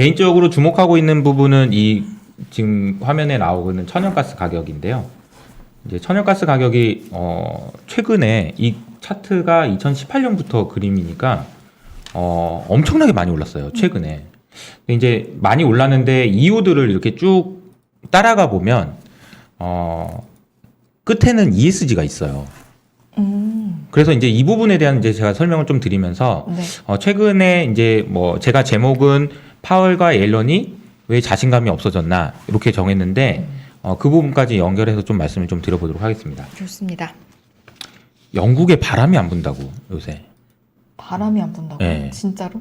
개인적으로 주목하고 있는 부분은 이 지금 화면에 나오고 있는 천연가스 가격인데요. 이제 천연가스 가격이 최근에 이 차트가 2018년부터 그림이니까 엄청나게 많이 올랐어요. 최근에. 이제 많이 올랐는데 이유들을 이렇게 쭉 따라가 보면 끝에는 ESG가 있어요. 그래서 이제 이 부분에 대한 이제 제가 설명을 좀 드리면서 네. 최근에 이제 뭐 제가 제목은 파월과 옐런이 왜 자신감이 없어졌나 이렇게 정했는데 그 부분까지 연결해서 좀 말씀을 좀 드려보도록 하겠습니다. 좋습니다. 영국에 바람이 안 분다고 요새. 바람이 안 분다고? 네. 진짜로?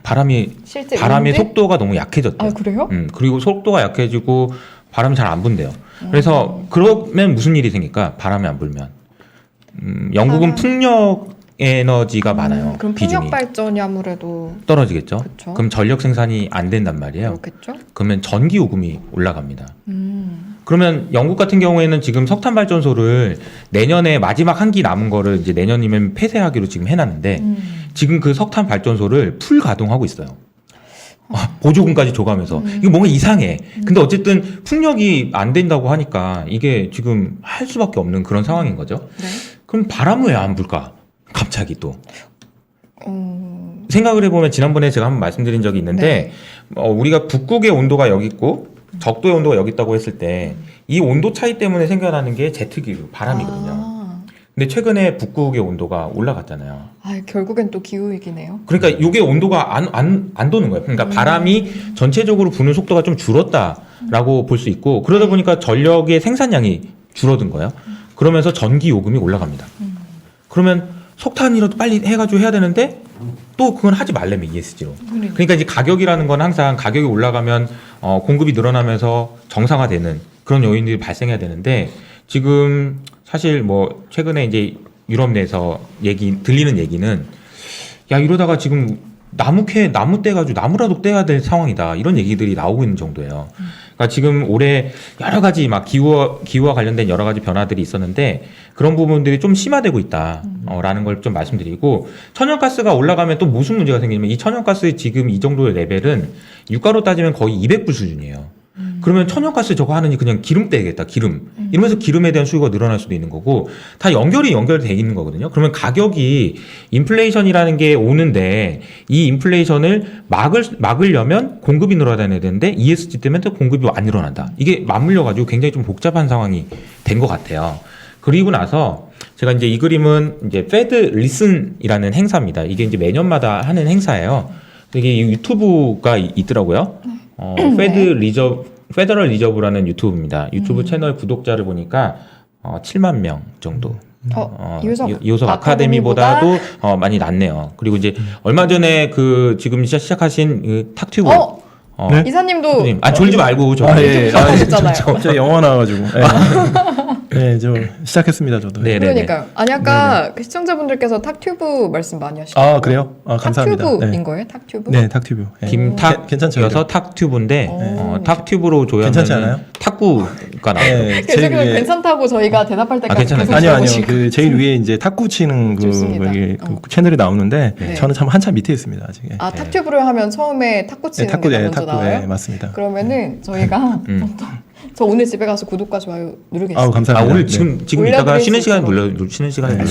바람의 실제 윈드? 윈드? 속도가 너무 약해졌대요. 아 그래요? 그리고 속도가 약해지고 바람이 잘 안 분대요. 그래서 그러면 무슨 일이 생길까? 바람이 안 불면. 영국은 풍력 에너지가 많아요. 그럼 비중이. 풍력 발전이 아무래도 떨어지겠죠. 그쵸. 그럼 전력 생산이 안 된단 말이에요. 그렇겠죠? 그러면 전기 요금이 올라갑니다. 그러면 영국 같은 경우에는 지금 석탄 발전소를 내년에 마지막 한 기 남은 거를 이제 내년이면 폐쇄하기로 지금 해놨는데 지금 그 석탄 발전소를 풀 가동하고 있어요. 보조금까지 줘가면서 이거 뭔가 이상해. 근데 어쨌든 풍력이 안 된다고 하니까 이게 지금 할 수밖에 없는 그런 상황인 거죠. 네. 그럼 바람은 왜 안 불까? 갑자기 또. 어... 생각을 해보면 지난번에 제가 한번 말씀드린 적이 있는데 우리가 북극의 온도가 여기 있고 적도의 온도가 여기 있다고 했을 때 이 온도 차이 때문에 생겨나는 게 제트기류, 바람이거든요. 근데 최근에 북극의 온도가 올라갔잖아요. 결국엔 또 기후위기네요. 그러니까 이게 온도가 안 도는 거예요. 그러니까 바람이 전체적으로 부는 속도가 좀 줄었다라고 볼 수 있고 그러다 보니까 전력의 생산량이 줄어든 거예요. 그러면서 전기 요금이 올라갑니다. 그러면 석탄이라도 빨리 해가지고 해야 되는데 또 그건 하지 말래며 ESG로. 그러니까 이제 가격이라는 건 항상 가격이 올라가면 공급이 늘어나면서 정상화되는 그런 요인들이 발생해야 되는데 지금 사실 뭐 최근에 이제 유럽 내에서 들리는 얘기는 야 이러다가 지금 나무 떼가지고 나무라도 떼야 될 상황이다 이런 얘기들이 나오고 있는 정도예요. 그러니까 지금 올해 여러 가지 막 기후와 관련된 여러 가지 변화들이 있었는데 그런 부분들이 좀 심화되고 있다라는 걸 좀 말씀드리고 천연가스가 올라가면 또 무슨 문제가 생기냐면 이 천연가스의 지금 이 정도의 레벨은 유가로 따지면 거의 200불 수준이에요. 그러면 천연가스 저거 하느니 그냥 기름 떼겠다 기름 이러면서 기름에 대한 수요가 늘어날 수도 있는 거고 다 연결돼 있는 거거든요. 그러면 가격이 인플레이션이라는 게 오는데 이 인플레이션을 막으려면 공급이 늘어나야 되는데 ESG 때문에 또 공급이 안 늘어난다. 이게 맞물려 가지고 굉장히 좀 복잡한 상황이 된 것 같아요. 그리고 나서 제가 이제 이 그림은 이제 페드 리슨이라는 행사입니다. 이게 이제 매년마다 하는 행사예요. 이게 유튜브가 있더라고요. 페더럴 리저브라는 유튜브입니다. 유튜브 채널 구독자를 보니까 7만 명 정도. 이호섭 아카데미보다도 많이 낮네요. 그리고 이제 얼마 전에 그 지금 시작하신 그 탁튜브. 네? 이사님도 졸지 말고 저. 하셨잖아요. 저 영화 나와가지고. 네, 저 시작했습니다, 저도. 그러니까요. 아니 아까 시청자분들께서 탁튜브 말씀 많이 하시고. 아 그래요? 감사합니다. 탁튜브인 거예요? 탁튜브? 네, 탁튜브. 김탁이어서 탁튜브인데 탁튜브로 줘야면 괜찮지 않아요? 탁구가 나와요. 네, 제일 위에 괜찮다고 저희가 대답할 때까지 계속 아니요. 적으시고. 그 제일 위에 이제 탁구 치는 그 채널이 나오는데 저는 참 한참 밑에 있습니다, 아직. 탁튜브를 하면 처음에 탁구 치는 게 먼저 나와요? 네, 맞습니다. 그러면은 저희가 저 오늘 집에 가서 구독과 좋아요 누르겠습니다. 감사합니다. 오늘 지금 이따가 쉬는 시간에 쉬는 시간에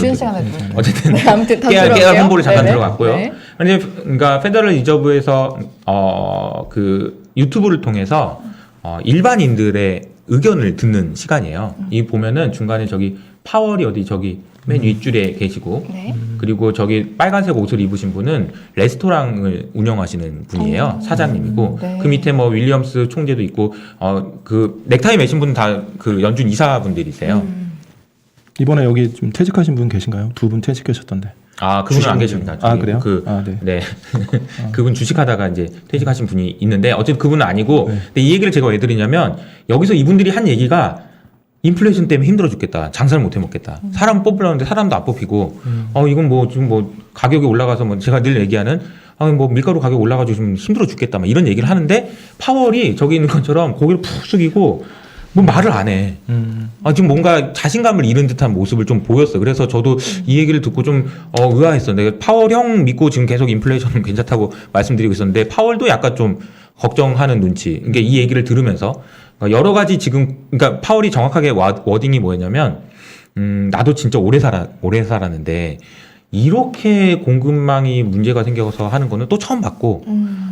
어쨌든 아무튼 깨알 홍보를 잠깐 네네. 들어갔고요. 그러니까 페더럴 리저브에서 그 유튜브를 통해서 일반인들의 의견을 듣는 시간이에요. 이 보면은 중간에 저기 파월이 어디 저기 맨 윗줄에 계시고 그리고 저기 빨간색 옷을 입으신 분은 레스토랑을 운영하시는 분이에요. 사장님이고 그 밑에 뭐 윌리엄스 총재도 있고 그 넥타이 매신 분은 다 그 연준 이사분들이세요. 이번에 여기 좀 퇴직하신 분 계신가요? 두 분 퇴직하셨던데. 그분은 안 계십니다. 그래요? 네. 그분 주식하다가 이제 퇴직하신 분이 있는데 어쨌든 그분은 아니고 근데 이 얘기를 제가 왜 드리냐면 여기서 이분들이 한 얘기가 인플레이션 때문에 힘들어 죽겠다. 장사를 못 해 먹겠다. 사람 뽑으려는데 사람도 안 뽑히고 이건 뭐 지금 뭐 가격이 올라가서 뭐 제가 늘 얘기하는 뭐 밀가루 가격 올라가지고 좀 힘들어 죽겠다. 막 이런 얘기를 하는데 파월이 저기 있는 것처럼 고개를 푹 숙이고 뭐 말을 안 해. 지금 뭔가 자신감을 잃은 듯한 모습을 좀 보였어. 그래서 저도 이 얘기를 듣고 좀 의아했어. 내가 파월 형 믿고 지금 계속 인플레이션은 괜찮다고 말씀드리고 있었는데 파월도 약간 좀 걱정하는 눈치. 그러니까 이 얘기를 들으면서 여러 가지 지금 그러니까 파월이 정확하게 워딩이 뭐였냐면 나도 진짜 오래 살았는데 이렇게 공급망이 문제가 생겨서 하는 거는 또 처음 봤고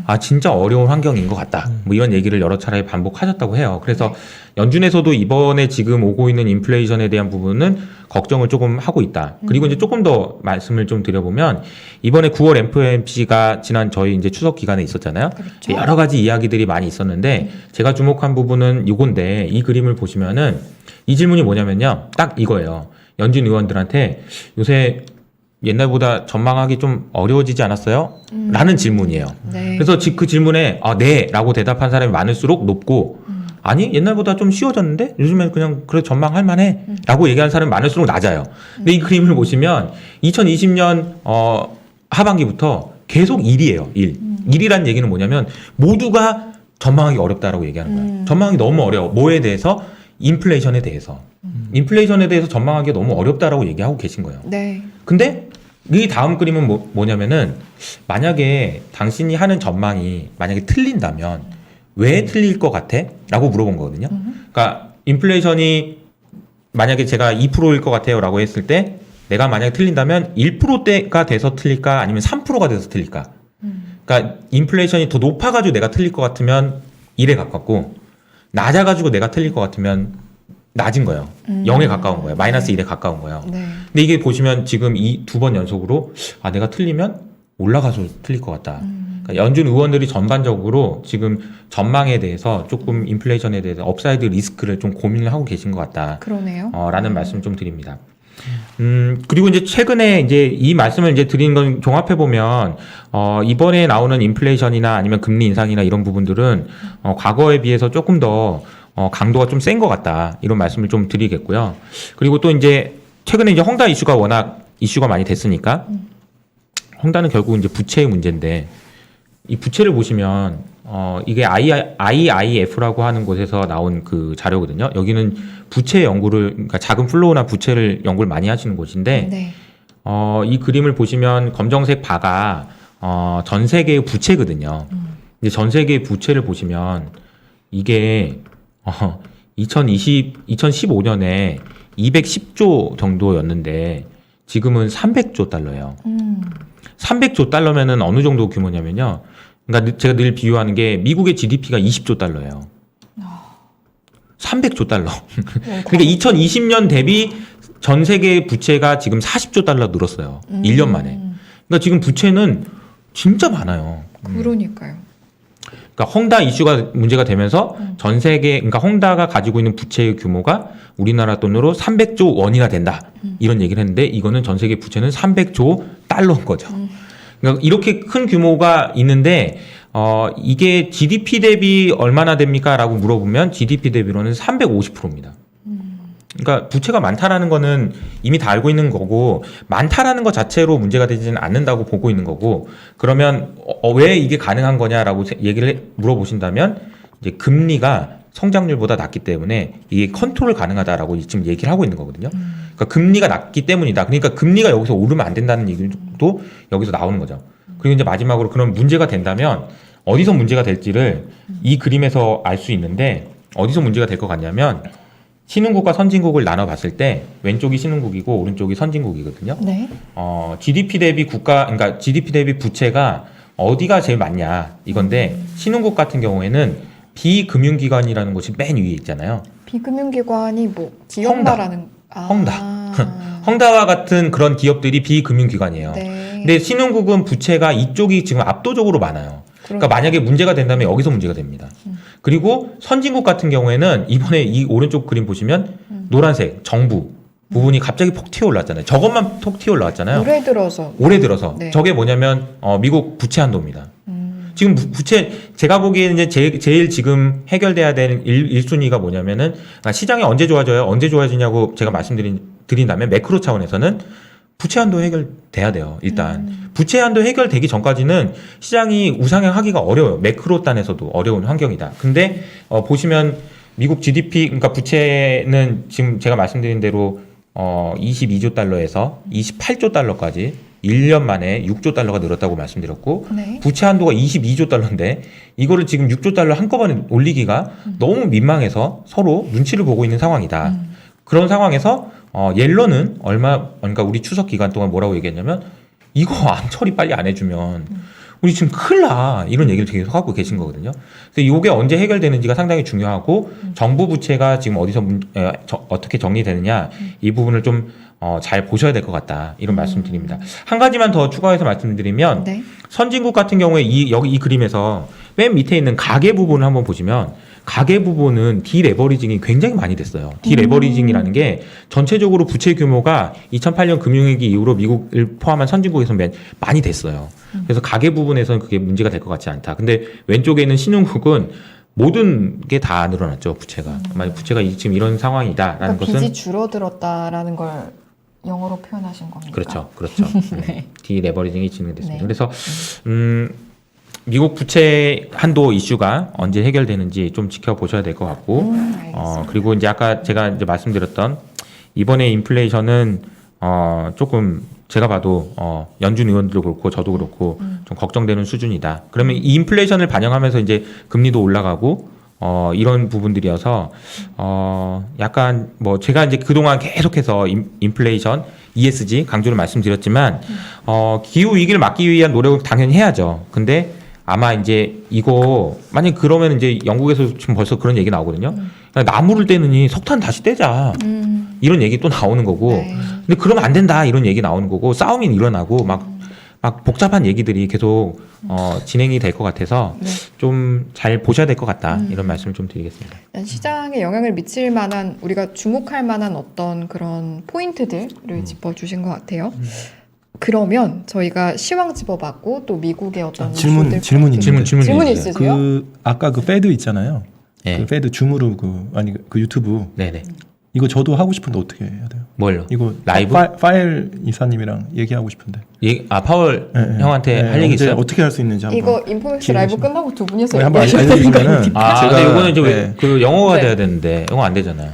아 진짜 어려운 환경인 것 같다. 뭐 이런 얘기를 여러 차례 반복하셨다고 해요. 그래서 연준에서도 이번에 지금 오고 있는 인플레이션에 대한 부분은 걱정을 조금 하고 있다. 그리고 이제 조금 더 말씀을 좀 드려보면 이번에 9월 FOMC가 지난 저희 이제 추석 기간에 있었잖아요. 그렇죠. 여러 가지 이야기들이 많이 있었는데 제가 주목한 부분은 이건데 이 그림을 보시면은 이 질문이 뭐냐면요. 딱 이거예요. 연준 의원들한테 요새 옛날보다 전망하기 좀 어려워지지 않았어요? 라는 질문이에요. 네. 그래서 그 질문에 네 라고 대답한 사람이 많을수록 높고 아니 옛날보다 좀 쉬워졌는데 요즘엔 그냥 그래 전망할 만해 라고 얘기하는 사람이 많을수록 낮아요. 근데 이 그림을 보시면 2020년 하반기부터 계속 1이에요. 1. 1이라는 얘기는 뭐냐면 모두가 전망하기 어렵다라고 얘기하는 거예요. 전망하기 너무 어려워. 뭐에 대해서? 인플레이션에 대해서. 인플레이션에 대해서 전망하기 너무 어렵다라고 얘기하고 계신 거예요. 네. 근데 이 다음 그림은 뭐냐면은 만약에 당신이 하는 전망이 만약에 틀린다면 왜 틀릴 것 같아? 라고 물어본 거거든요. 그러니까 인플레이션이 만약에 제가 2%일 것 같아요 라고 했을 때 내가 만약에 틀린다면 1%대가 돼서 틀릴까 아니면 3%가 돼서 틀릴까? 그러니까 인플레이션이 더 높아가지고 내가 틀릴 것 같으면 1에 가깝고 낮아가지고 내가 틀릴 것 같으면 낮은 거예요. 0에 가까운 거예요. 마이너스 1에 가까운 거예요. 네. 근데 이게 보시면 지금 이 2번 연속으로 내가 틀리면 올라가서 틀릴 것 같다. 그러니까 연준 의원들이 전반적으로 지금 전망에 대해서 조금 인플레이션에 대해서 업사이드 리스크를 좀 고민을 하고 계신 것 같다. 그러네요. 라는 말씀 좀 드립니다. 그리고 이제 최근에 이제 이 말씀을 이제 드린 건 종합해 보면 이번에 나오는 인플레이션이나 아니면 금리 인상이나 이런 부분들은 과거에 비해서 조금 더 강도가 좀 센 것 같다. 이런 말씀을 좀 드리겠고요. 그리고 또 이제 최근에 이제 헝다 이슈가 워낙 이슈가 많이 됐으니까 헝다는 결국 이제 부채의 문제인데 이 부채를 보시면 이게 IIF라고 하는 곳에서 나온 그 자료거든요. 여기는 부채 연구를 그러니까 자금 플로우나 부채를 연구를 많이 하시는 곳인데 네. 이 그림을 보시면 검정색 바가 전 세계의 부채거든요. 근데 전 세계의 부채를 보시면 이게 2015년에 210조 정도였는데 지금은 300조 달러예요. 300조 달러면은 어느 정도 규모냐면요. 그러니까 제가 늘 비유하는 게 미국의 GDP가 20조 달러예요. 300조 달러. 그러니까 2020년 대비 전 세계 부채가 지금 40조 달러 늘었어요. 1년 만에. 그러니까 지금 부채는 진짜 많아요. 그러니까요. 그러니까 헝다 이슈가 문제가 되면서 전 세계 그러니까 헝다가 가지고 있는 부채의 규모가 우리나라 돈으로 300조 원이나 된다. 이런 얘기를 했는데 이거는 전 세계 부채는 300조 달러인 거죠. 그러니까 이렇게 큰 규모가 있는데 이게 GDP 대비 얼마나 됩니까? 라고 물어보면 GDP 대비로는 350%입니다. 그러니까 부채가 많다라는 거는 이미 다 알고 있는 거고 많다라는 것 자체로 문제가 되지는 않는다고 보고 있는 거고 그러면 왜 이게 가능한 거냐라고 얘기를 물어보신다면 이제 금리가 성장률보다 낮기 때문에 이게 컨트롤 가능하다라고 지금 얘기를 하고 있는 거거든요. 그러니까 금리가 낮기 때문이다. 그러니까 금리가 여기서 오르면 안 된다는 얘기도 여기서 나오는 거죠. 그리고 이제 마지막으로 그런 문제가 된다면 어디서 문제가 될지를 이 그림에서 알 수 있는데 어디서 문제가 될 것 같냐면 신흥국과 선진국을 나눠봤을 때 왼쪽이 신흥국이고 오른쪽이 선진국이거든요. 네. GDP 대비 그러니까 GDP 대비 부채가 어디가 제일 많냐 이건데 신흥국 같은 경우에는 비금융기관이라는 곳이 맨 위에 있잖아요. 비금융기관이 뭐 기업가라는 헝다와 같은 그런 기업들이 비금융기관이에요. 네. 근데 신흥국은 부채가 이쪽이 지금 압도적으로 많아요. 그러니까 만약에 문제가 된다면 여기서 문제가 됩니다. 그리고 선진국 같은 경우에는 이번에 이 오른쪽 그림 보시면 노란색 정부 부분이 갑자기 폭 튀어 올랐잖아요. 저것만 톡 튀어 올라왔잖아요. 올해 들어서. 네. 저게 뭐냐면 미국 부채 한도입니다. 지금 부채 제가 보기에는 이제 제일 지금 해결돼야 되는 1순위가 뭐냐면은 시장이 언제 좋아져요? 언제 좋아지냐고 제가 말씀드린다면 매크로 차원에서는 부채 한도 해결돼야 돼요. 일단 부채 한도 해결되기 전까지는 시장이 우상향하기가 어려워요. 매크로 단에서도 어려운 환경이다. 근데 보시면 미국 GDP 그러니까 부채는 지금 제가 말씀드린 대로 22조 달러에서 28조 달러까지 1년 만에 6조 달러가 늘었다고 말씀드렸고 네. 부채 한도가 22조 달러인데 이거를 지금 6조 달러 한꺼번에 올리기가 너무 민망해서 서로 눈치를 보고 있는 상황이다. 그런 상황에서 옐런은 그러니까 우리 추석 기간 동안 뭐라고 얘기했냐면 이거 처리 빨리 안 해주면 우리 지금 큰일 나 이런 얘기를 계속 하고 계신 거거든요. 그래서 이게 언제 해결되는지가 상당히 중요하고 정부 부채가 지금 어디서 어떻게 정리되느냐 이 부분을 좀 잘 보셔야 될 것 같다 이런 말씀드립니다. 한 가지만 더 추가해서 말씀드리면 네. 선진국 같은 경우에 여기 이 그림에서 맨 밑에 있는 가계 부분을 한번 보시면 가계 부분은 디레버리징이 굉장히 많이 됐어요. 디레버리징이라는 게 전체적으로 부채 규모가 2008년 금융위기 이후로 미국을 포함한 선진국에서 많이 됐어요. 그래서 가계 부분에서는 그게 문제가 될 것 같지 않다. 근데 왼쪽에 있는 신흥국은 모든 게 다 늘어났죠. 부채가. 만약 부채가 지금 이런 상황이다라는 그러니까 것은 빚이 줄어들었다라는 걸 영어로 표현하신 겁니까? 그렇죠. 네. 디레버리징이 진행됐습니다. 네. 그래서 미국 부채 한도 이슈가 언제 해결되는지 좀 지켜보셔야 될 것 같고, 알겠습니다. 그리고 이제 아까 제가 이제 말씀드렸던 이번에 인플레이션은 조금 제가 봐도 연준 의원들도 그렇고 저도 그렇고 좀 걱정되는 수준이다. 그러면 이 인플레이션을 반영하면서 이제 금리도 올라가고 이런 부분들이어서 약간 뭐 제가 이제 그동안 계속해서 인플레이션 ESG 강조를 말씀드렸지만 기후 위기를 막기 위한 노력을 당연히 해야죠. 근데 아마 이제 이거 만약 그러면 이제 영국에서 지금 벌써 그런 얘기 나오거든요. 나무를 떼느니 석탄 다시 떼자. 이런 얘기 또 나오는 거고. 네. 근데 그러면 안 된다 이런 얘기 나오는 거고 싸움이 일어나고 막 복잡한 얘기들이 계속 진행이 될 것 같아서 네. 좀 잘 보셔야 될 것 같다 이런 말씀을 좀 드리겠습니다. 시장에 영향을 미칠 만한 우리가 주목할 만한 어떤 그런 포인트들을 짚어주신 것 같아요. 그러면 저희가 시황 짚어봤고 또 미국의 어떤 질문이 질문이 있으세요? 그 아까 그 페드 있잖아요. 네. 그 페드 줌으로 그 유튜브 네네. 이거 저도 하고 싶은데 어떻게 해야 돼요? 뭘로? 이거 라이브? 파일 이사님이랑 얘기하고 싶은데. 파월 형한테 할 얘기 있어요? 어떻게 할 수 있는지 한번. 이거 인포맥스 라이브 기회되시면. 끝나고 두 분이서 한번 얘기하셔야 되는 거 알려주시면은 아닙니까? 근데 이거는 이제 그 영어가 네. 돼야 되는데 영어 안 되잖아요.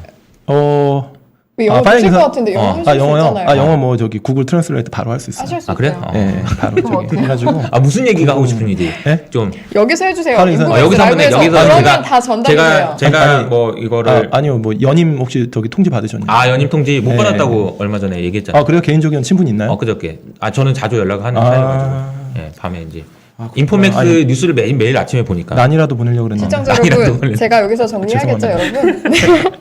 왜 영어 파일 붙일 것 기사- 같은데 영어 하실 수 영어요? 있잖아요. 영어 뭐 저기 구글 트랜슬레이트 바로 할 수 있어요. 하실 수 아, 그래? 있어요. 네, 바로 그럼 저기 어떡해요? 해가지고. 무슨 얘기가 하고 싶은지 네? 좀 여기서 해주세요. 파일 기사- 인포맥스 여기서 한번 라이브에서 여기서 그러면 제가 다 전달돼요. 제가 아니, 뭐 이거를 아니요, 뭐 연임 혹시 저기 통지 받으셨나요? 연임 통지 못 네. 받았다고 얼마 전에 얘기했잖아요. 그래요? 개인적인 친분 있나요? 그저께. 저는 자주 연락하는 사이여가지고. 예, 밤에 이제 인포맥스 아니, 뉴스를 매일 아침에 보니까. 난이라도 보내려고 그랬는데. 시청자 아니라도 여러분, 원래- 제가 여기서 정리하겠죠, 죄송합니다. 여러분? 네.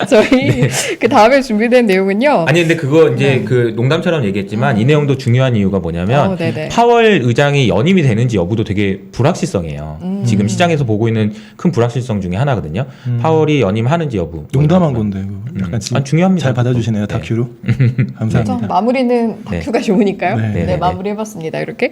저희 그 다음에 준비된 내용은요. 아니 근데 그거 이제 그 농담처럼 얘기했지만 이 내용도 중요한 이유가 뭐냐면 네네. 파월 의장이 연임이 되는지 여부도 되게 불확실성이에요. 지금 시장에서 보고 있는 큰 불확실성 중에 하나거든요. 파월이 연임하는지 여부. 농담한 건데. 그거. 약간 지금 중요합니다. 잘 받아주시네요, 네. 다큐로. 그렇죠? 감사합니다. 마무리는 다큐가 좋으니까요. 네. 네, 네네네. 마무리해봤습니다. 이렇게.